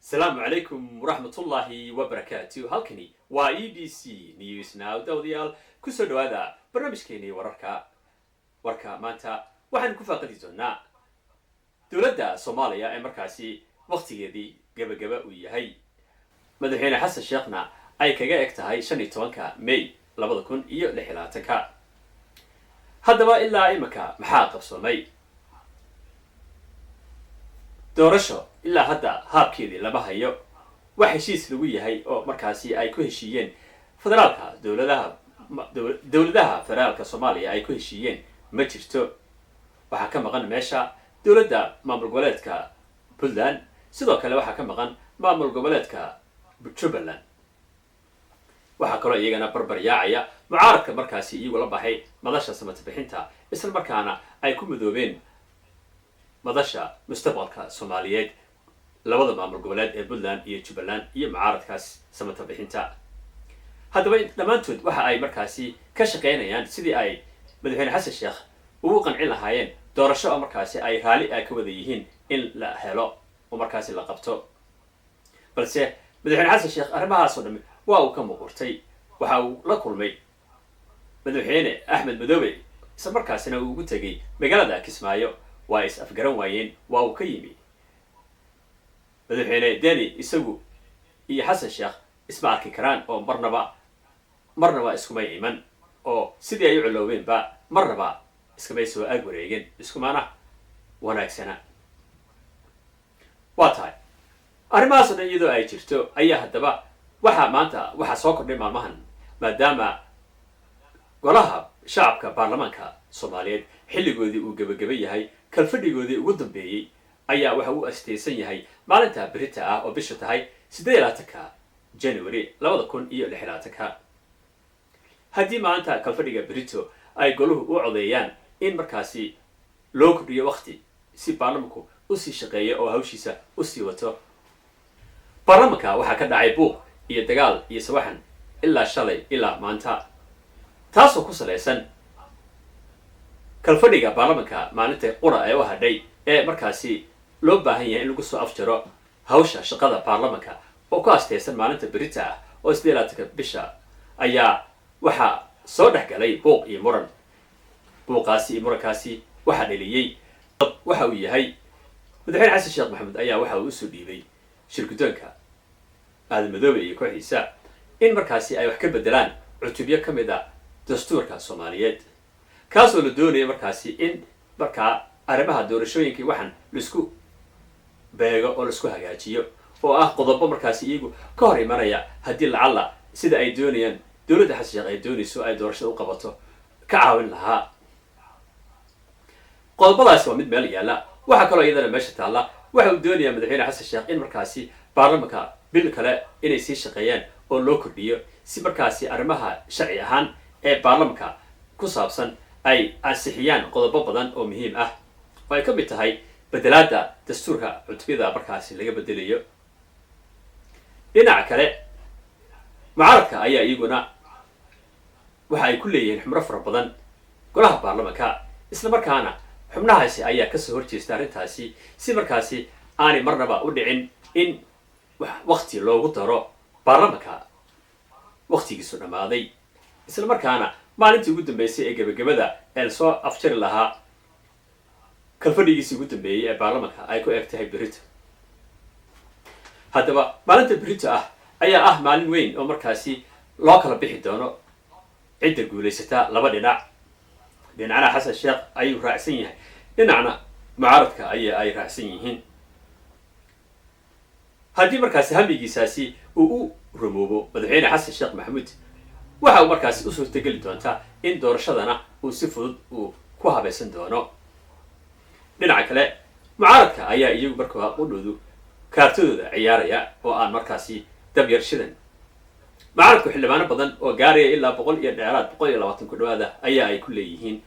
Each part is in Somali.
السلام عليكم ورحمة الله وبركاته. halkani waa EBC News Now dawadayaal ku soo dhawaada barnaamijkeeni warka maanta waxaan ku faaqidi doonaa dawladda Soomaaliya ee markaasi waqtigeedii gabagaba u yahay madaxweyne Xasan Sheekhna ay kaga eg tahay 15 May 2026 haddaba ilaa imika maxaa qabsoomay doorasho ilaa hadda haabkeedii lama hayo wax heshiis lagu yahay oo markaasi ay ku heshiiyeen federaalka dawladaha federaalka Soomaaliya ay ku heshiiyeen ma jirto waxa ka maqan meesha dawladda maamul goboleedka Puntland sidoo kale waxa ka maqan maamul goboleedka Jubaland waxa kale iyagana barbar yaacaya mucaaradka markaasi iyagu la baxay madasha samad bixinta isla markaana ay ku midoobeen madasha mustaqbalka Soomaaliyeed labada maamul goboleed ee Puntland iyo Jubaland iyo mucaaradkaas samad bixinta haddaba dhamaantood waxa ay markaasi ka shaqeynayaan sidii ay madaxweyne Xasan Sheekh ugu qancin lahaayeen doorasho markaasi ay raali ka wada yihiin in la helo oo markaasi la qabto balse madaxweyne Xasan Sheekh arrimahaas oo dhan waa uu ka muuqurtay waxa uu la kulmay madaxweyne Axmed Madoobe isla markaasina uu ugu tagay magaalada Kismaayo waa is afgaran waayeen waa uu ka yimi madaxweyne Deni isagu iyo Xasan Sheekh isma arki karaan oo marnaba iskuma iman oo sidii ay u caloobeenba marnaba iskama soo ag wareegeen iskumana wanaagsana waa tahay arrimahaas oo dhan iyadoo ay jirto ayaa haddaba waxa soo kordhay maalmahan maadaama golaha shacabka baarlamaanka Soomaaliyeed xilligoodii uu gabagaba yahay kalfadhigoodii ugu dambeeyay ayaa waxa uu asteysan yahay maalinta berita ah oo bisha tahay 18 January 2026 haddii maanta kalfadhiga berito ay goluhu u codeeyaan in markaasi loo kordhiyo waqti si baarlamaanku u sii shaqeeyo oo hawshiisa u sii wato baarlamaanka waxa ka dhacay buuq iyo dagaal iyo sawaxan ilaa shalay ilaa maanta taasoo ku saleysan kalfadhiga baarlamaanka maalinta qura ee u hadhay ee markaasi loo baahan yahay in lagu soo afjaro hawsha shaqada baarlamaanka oo ku asteysan maalinta berita ah oo 18 bisha ayaa waxa soo dhaxgalay buuq iyo muran buuqaasi iyo murankaasi waxa dhaliyay waxa uu yahay madaxweyne Xasan Sheekh Maxamed ayaa waxa uu soo dhiibay shirkudoonka Aadan Madoobe iyo kooxiisa in markaasi ay wax ka bedelaan cutubyo ka mid ah dastuurka Soomaaliyeed kaasoo la doonayo markaasi in markaa arrimaha doorashooyinkii waxaan la isku beego oo la isku hagaajiyo oo ah qodobo markaasi iyagu ka hor imanaya haddii lacalla sida ay doonayaan dawladda Xasan Sheekh ay doonayso ay doorashada u qabato ka caawin lahaa qodobadaasi waa mid meel yaala waxa kaloo iyadana meesha taalla waxa uu doonayaa madaxweyne Xasan Sheekh in markaasi baarlamaanka bil kale inay sii shaqeeyaan oo loo kordhiyo si markaasi arrimaha sharci ahaan ee baarlamaanka ku saabsan ay ansixiyaan qodobo badan oo muhiim ah oo ay ka mid tahay bedelaadda dastuurka cutubyada markaasi laga bedelayo dhinaca kale mucaaradka ayaa iyaguna waxa ay ku leeyihiin xubno fara badan golaha baarlamaanka isla markaana xubnahaasi ayaa kasoo horjeesta arrintaasi si markaasi aanay marnaba u dhicin in waqti loogu daro baarlamaanka waqtigiisu dhammaaday isla markaana maalintii ugu dambeysay ee gabagabada ee lasoo afjari lahaa kalfadhigiisii ugu dambeeyay ee baarlamaanka ay ku eg tahay berito haddaba maalinta berito ah ayaa ah maalin weyn oo markaasi loo kala bixi doono cidda guulaysata laba dhinacna Xasan Sheekh ayuu raacsan yahay dhinacna mucaaradka ay raacsan yihiin haddii markaasi hamigiisaasi uu u rumoobo madaxweyne Xasan Sheekh Maxamuud waxa uu markaasi u suurtageli doontaa in doorashadana uu si fudud uu ku habaysan doono dhinaca kale mucaaradka ayaa iyagu markaa u dhowdu kaartadooda ciyaaraya oo aan markaasi dab yar shidan mucaaradku xildhibaano badan oo gaaraya ilaa 100 iyo dheeraad 120 ku dhawaada ayaa ay ku leeyihiin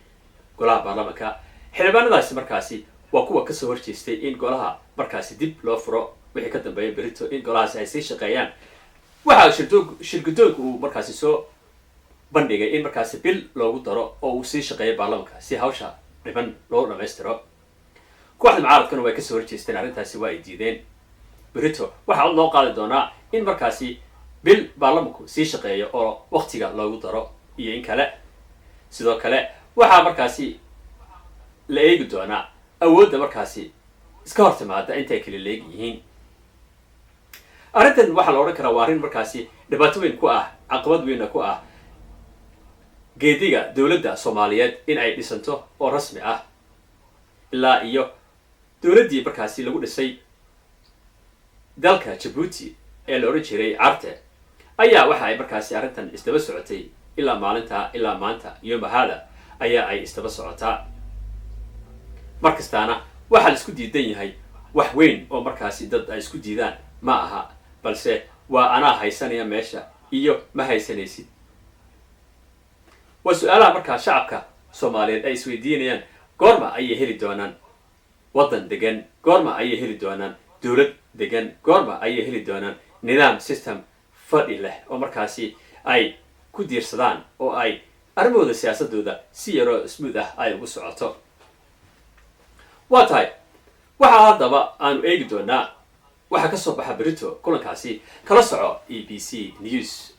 golaha baarlamaanka xildhibaanadaasi markaasi waa kuwa ka soo horjeestay in golaha markaasi dib loo furo wixii ka dambeeyay berito in golahaasi ay sii shaqeeyaan waxa shirkudoonku uu markaasi soo bandhigay in markaasi bil loogu daro oo uu sii shaqeeyo baarlamaanka si hawsha dhiban loo dhammaystiro kooxda mucaaradkuna way ka soo horjeesteen arrintaasi waa ay diideen berito waxaa loo qaadi doonaa in markaasi bil baarlamanku sii shaqeeyo oo waqtiga loogu daro iyo in kale. sidoo kale waxaa markaasi la eegi doonaa awoodda markaasi iska hor timaada intay kala leeg yihiin. arrintan waxaa la odhan karaa waa arrin markaasi dhibaato weyn ku ah, caqabad weynna ku ah geediga dowladda soomaaliyeed in ay dhisanto oo rasmi ah. ilaa iyo dowladdii markaasi lagu dhisay dalka Djibouti ee la odhan jiray carte ayaa waxa ay markaasi arrintan isdaba socotay ilaa maalinta ilaa maanta yoma hada ayaa ay isdaba socotaa. markastaana waxaa la isku diidan yahay wax weyn oo markaasi dad ay isku diidaan ma aha, balse waa anaa haysanaya meesha iyo ma haysanaysid. waa su-aalaha markaa shacabka soomaaliyeed ay isweydiinayaan, goorma ayay heli doonaan waddan degan, goorma ayay heli doonaan dowlad degan, goorma ayay heli doonaan nidaam system fadhi leh oo markaasi ay ku diirsadaan oo ay arrimahooda siyaasadooda si yaroo smooth ah ay ugu socoto. waa tahay waxaa haddaba aanu eegi doonaa waxa ka soo baxa berito kulankaasi. kala soco EBC News.